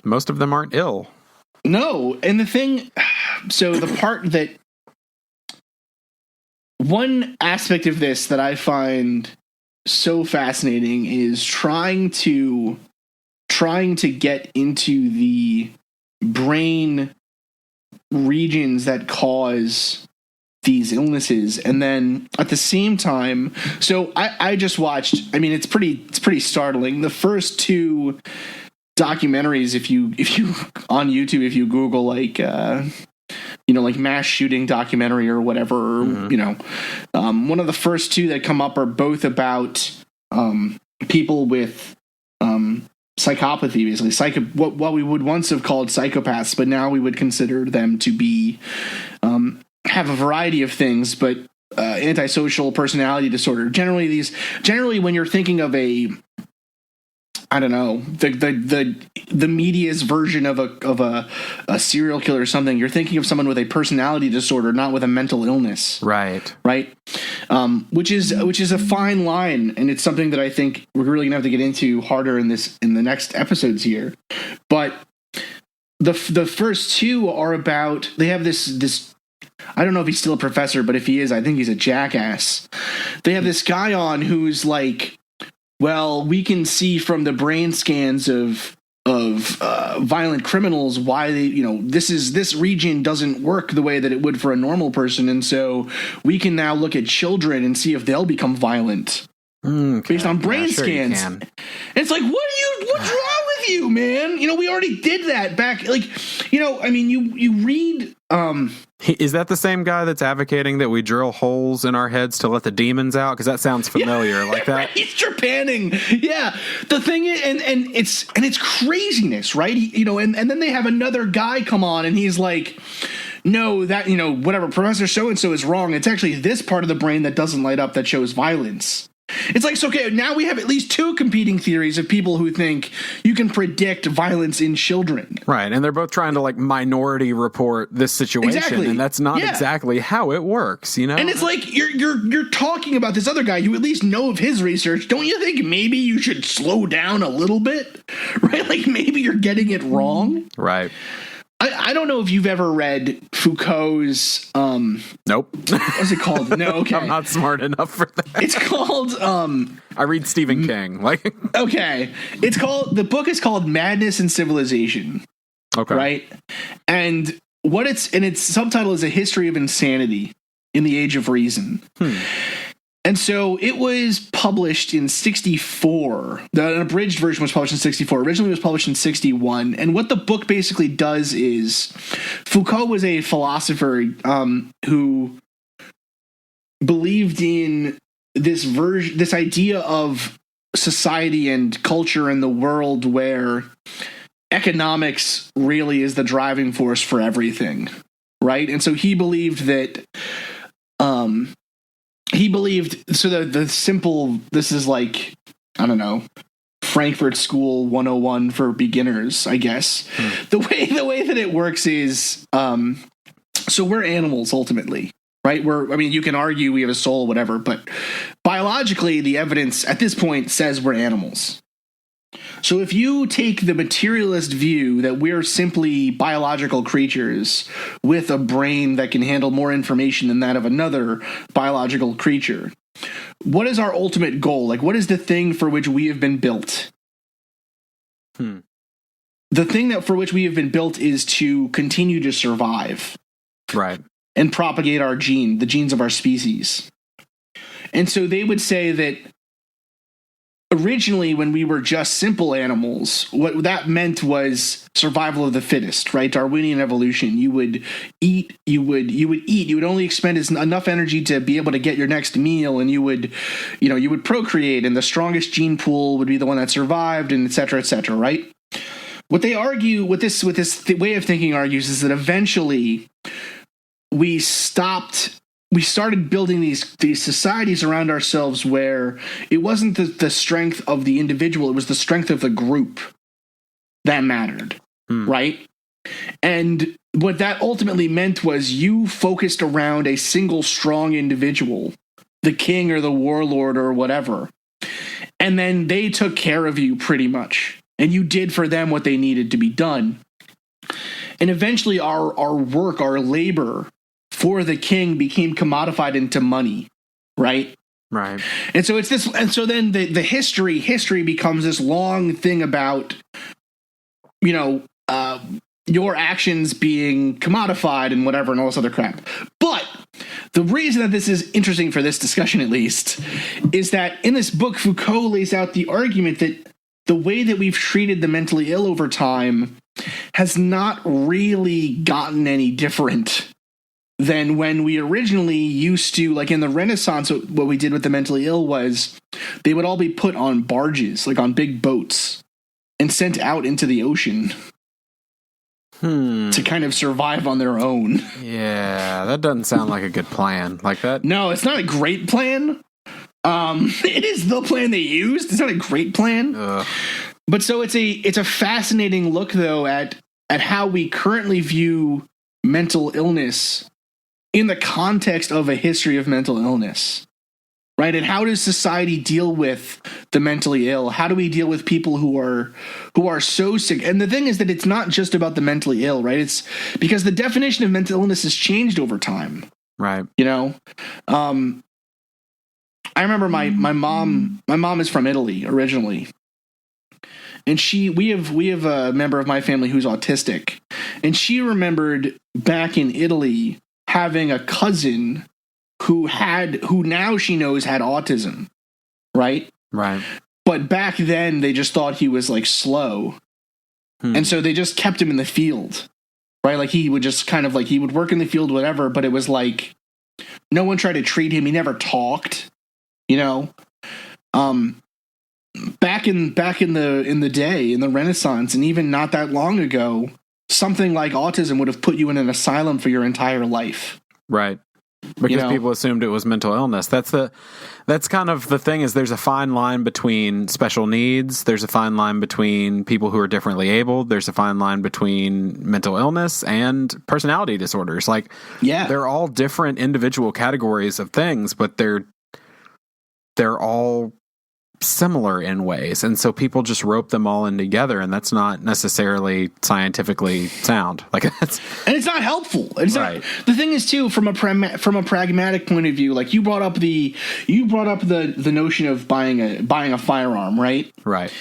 most of them aren't ill. No, and the thing, so the part that one aspect of this that I find so fascinating is trying to get into the brain regions that cause these illnesses, and then at the same time, so I just watched, it's pretty startling, the first two documentaries, if you on YouTube, if you Google like like mass shooting documentary or whatever, mm-hmm. One of the first two that come up are both about people with psychopathy, basically what we would once have called psychopaths, but now we would consider them to be have a variety of things, but antisocial personality disorder. Generally, when you're thinking of the media's version of a serial killer or something, you're thinking of someone with a personality disorder, not with a mental illness. Right. Which is a fine line, and it's something that I think we're really gonna have to get into harder in the next episodes here. But the first two are about, they have this. I don't know if he's still a professor, but if he is, I think he's a jackass. They have this guy on who's like, well, we can see from the brain scans of violent criminals why they, this region doesn't work the way that it would for a normal person, and so we can now look at children and see if they'll become violent based on brain scans. And it's like, what's wrong with you, man? We already did that back. You read. Is that the same guy that's advocating that we drill holes in our heads to let the demons out? Because that sounds familiar, like that. He's Japanning. Yeah. The thing is, and it's craziness, right? And then they have another guy come on, and he's like, no, that, whatever, Professor so-and-so is wrong. It's actually this part of the brain that doesn't light up that shows violence. It's like, so, okay, now we have at least two competing theories of people who think you can predict violence in children. Right, and they're both trying to, like, minority report this situation, Exactly. and that's not exactly how it works, you know? And it's like, you're talking about this other guy, you at least know of his research. Don't you think maybe you should slow down a little bit? Right? Like, maybe you're getting it wrong. Right. I don't know if you've ever read Foucault's Nope. What's it called? No, okay. I'm not smart enough for that. It's called I read Stephen King. Like okay. The book is called Madness and Civilization. Okay. Right? And its subtitle is A History of Insanity in the Age of Reason. And so it was published in 1964. The abridged version was published in 1964. Originally it was published in 1961. And what the book basically does is Foucault was a philosopher who believed in this idea of society and culture in the world where economics really is the driving force for everything, right? And so he believed that the simple, this is like, I don't know, Frankfurt School 101 for beginners, I guess. The way that it works is, so we're animals ultimately, right? You can argue we have a soul, whatever, but biologically the evidence at this point says we're animals. So if you take the materialist view that we're simply biological creatures with a brain that can handle more information than that of another biological creature, what is our ultimate goal? Like, what is the thing for which we have been built? The thing for which we have been built is to continue to survive. Right. And propagate the genes of our species. And so they would say that originally, when we were just simple animals, what that meant was survival of the fittest, right? Darwinian evolution. You would eat, you would only expend enough energy to be able to get your next meal, and you would procreate, and the strongest gene pool would be the one that survived, and et cetera, right? What they argue, what this way of thinking argues, is that eventually we started building these societies around ourselves where it wasn't the strength of the individual, it was the strength of the group that mattered, right? And what that ultimately meant was you focused around a single strong individual, the king or the warlord or whatever, and then they took care of you pretty much, and you did for them what they needed to be done. And eventually our work, our labor for the king became commodified into money, right? Right. And so then the history becomes this long thing about, your actions being commodified and whatever and all this other crap. But the reason that this is interesting for this discussion, at least, is that in this book, Foucault lays out the argument that the way that we've treated the mentally ill over time has not really gotten any different than when we originally used to, like in the Renaissance. What we did with the mentally ill was they would all be put on barges, like on big boats, and sent out into the ocean to kind of survive on their own. Yeah, that doesn't sound like a good plan. Like that? No, it's not a great plan. It is the plan they used. It's not a great plan. Ugh. But so it's a fascinating look, though, at how we currently view mental illness in the context of a history of mental illness, right? And how does society deal with the mentally ill? How do we deal with people who are so sick? And the thing is that it's not just about the mentally ill, right? It's because the definition of mental illness has changed over time. Right. I remember my mom is from Italy originally. And we have a member of my family who's autistic. And she remembered back in Italy having a cousin who now she knows had autism, right? Right. But back then they just thought he was like slow. And so they just kept him in the field, right? Like he would just kind of like, he would work in the field, whatever, but it was like, no one tried to treat him. He never talked, back in the day, in the Renaissance, and even not that long ago, something like autism would have put you in an asylum for your entire life. Right. Because people assumed it was mental illness. That's kind of the thing, is there's a fine line between special needs. There's a fine line between people who are differently abled. There's a fine line between mental illness and personality disorders. Like, they're all different individual categories of things, but they're all similar in ways, and so people just rope them all in together, and that's not necessarily scientifically sound. Like, that's, and it's not helpful. It's right. not. The thing is, too, from a pragmatic point of view, like you brought up the notion of buying a firearm, right? Right.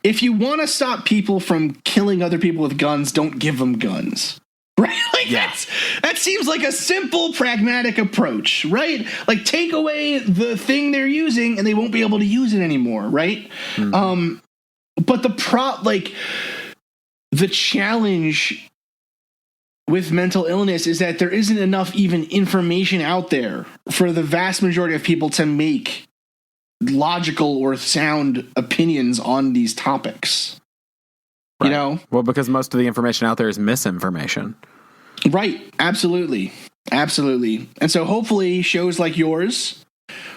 If you want to stop people from killing other people with guns, don't give them guns. Right? Like, that seems like a simple, pragmatic approach, right? Like, take away the thing they're using and they won't be able to use it anymore, right? Mm-hmm. But the challenge with mental illness is that there isn't enough even information out there for the vast majority of people to make logical or sound opinions on these topics. Right. You know? Well, because most of the information out there is misinformation. Right. Absolutely. Absolutely. And so hopefully shows like yours,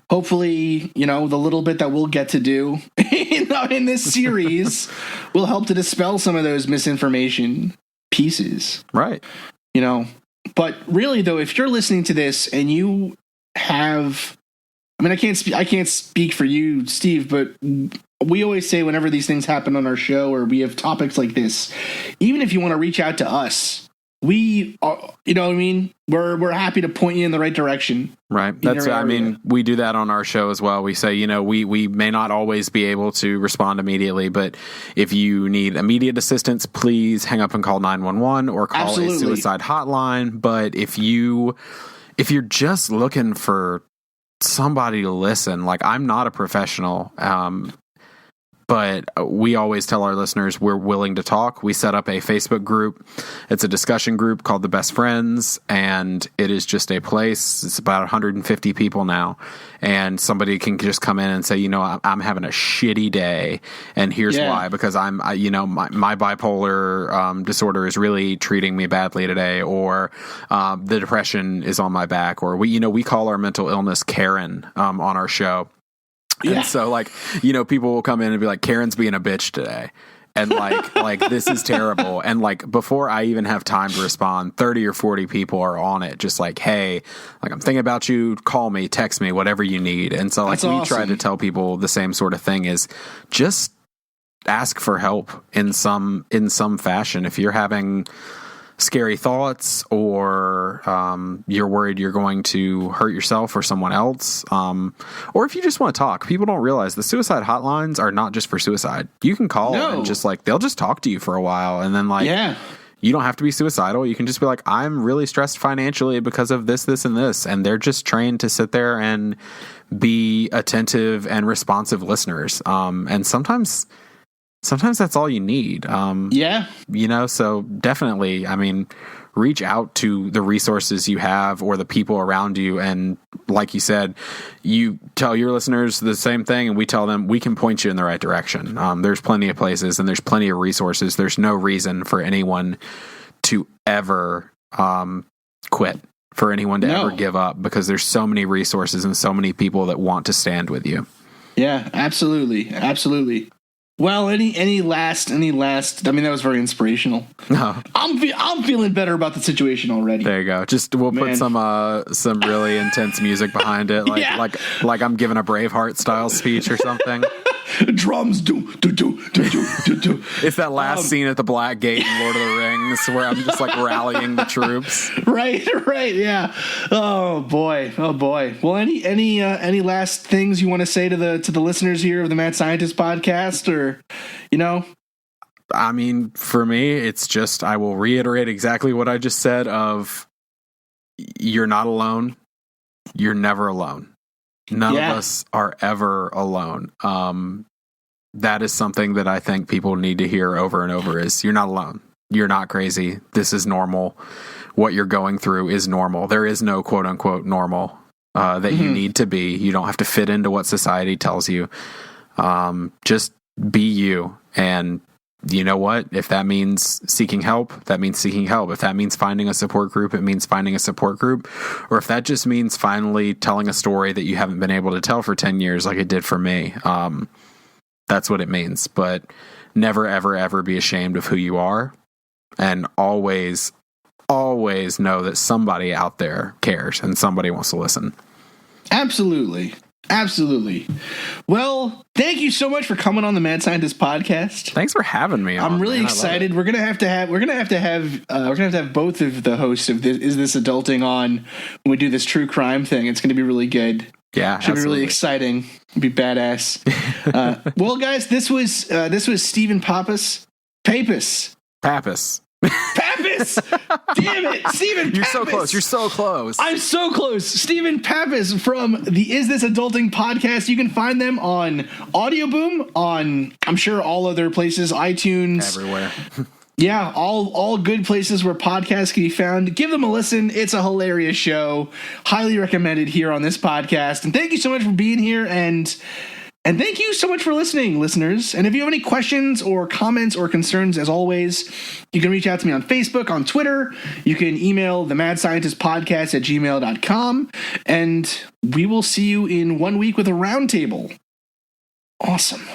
hopefully, the little bit that we'll get to do in this series will help to dispel some of those misinformation pieces. Right. But really, though, if you're listening to this and you have, I can't speak for you, Steve, but we always say whenever these things happen on our show or we have topics like this, even if you want to reach out to us, we are, we're happy to point you in the right direction. Right. We do that on our show as well. We say, we may not always be able to respond immediately, but if you need immediate assistance, please hang up and call 911 or call a suicide hotline. But if you're just looking for somebody to listen, like, I'm not a professional, but we always tell our listeners we're willing to talk. We set up a Facebook group. It's a discussion group called The Best Friends, and it is just a place. It's about 150 people now, and somebody can just come in and say, I'm having a shitty day, and here's why. Because my bipolar disorder is really treating me badly today, or the depression is on my back, or we call our mental illness Karen on our show. And so, people will come in and be like, Karen's being a bitch today. And like this is terrible. And before I even have time to respond, 30 or 40 people are on it. Just like, hey, I'm thinking about you. Call me, text me, whatever you need. And so we try to tell people the same sort of thing, is just ask for help in some fashion. If you're having scary thoughts, or you're worried you're going to hurt yourself or someone else, or if you just want to talk. People don't realize the suicide hotlines are not just for suicide. You can call and just they'll just talk to you for a while, and then you don't have to be suicidal. You can just be like, I'm really stressed financially because of this, this, and this, and they're just trained to sit there and be attentive and responsive listeners. And sometimes that's all you need. So definitely, reach out to the resources you have or the people around you. And like you said, you tell your listeners the same thing, and we tell them we can point you in the right direction. There's plenty of places and there's plenty of resources. There's no reason for anyone to ever quit, for anyone to ever give up, because there's so many resources and so many people that want to stand with you. Yeah, absolutely. Absolutely. Well, any last? That was very inspirational. No. I'm feeling better about the situation already. There you go. We'll put some really intense music behind it, like I'm giving a Braveheart style speech or something. Drums do. It's that last scene at the Black Gate in Lord of the Rings where I'm just rallying the troops. Right, yeah. Oh boy. Well, any last things you want to say to the listeners here of the Mad Scientist podcast, or for me, it's just, I will reiterate exactly what I just said of, you're not alone. You're never alone. None of us are ever alone. That is something that I think people need to hear over and over, is you're not alone. You're not crazy. This is normal. What you're going through is normal. There is no quote unquote normal that you need to be. You don't have to fit into what society tells you. Just be you, and you know what? If that means seeking help, that means seeking help. If that means finding a support group, it means finding a support group. Or if that just means finally telling a story that you haven't been able to tell for 10 years like it did for me, that's what it means. But never, ever, ever be ashamed of who you are. And always know that somebody out there cares and somebody wants to listen. Absolutely. Well, thank you so much for coming on the Mad Scientist podcast. Thanks for having me. I'm really excited. We're gonna have to have both of the hosts of this Is This Adulting on when we do this true crime thing. It's gonna be really good. Yeah, should be really exciting. It'll be badass. Well, guys, this was Stephen Pappas. Pappas. Damn it, Stephen Pappas. You're so close. You're so close. I'm so close. Stephen Pappas from the Is This Adulting podcast. You can find them on Audioboom, on, I'm sure, all other places, iTunes. Everywhere. Yeah, all good places where podcasts can be found. Give them a listen. It's a hilarious show. Highly recommended here on this podcast. And thank you so much for being here. And thank you so much for listening, listeners. And if you have any questions or comments or concerns, as always, you can reach out to me on Facebook, on Twitter. You can email the Mad Scientist Podcast at gmail.com. And we will see you in 1 week with a roundtable. Awesome.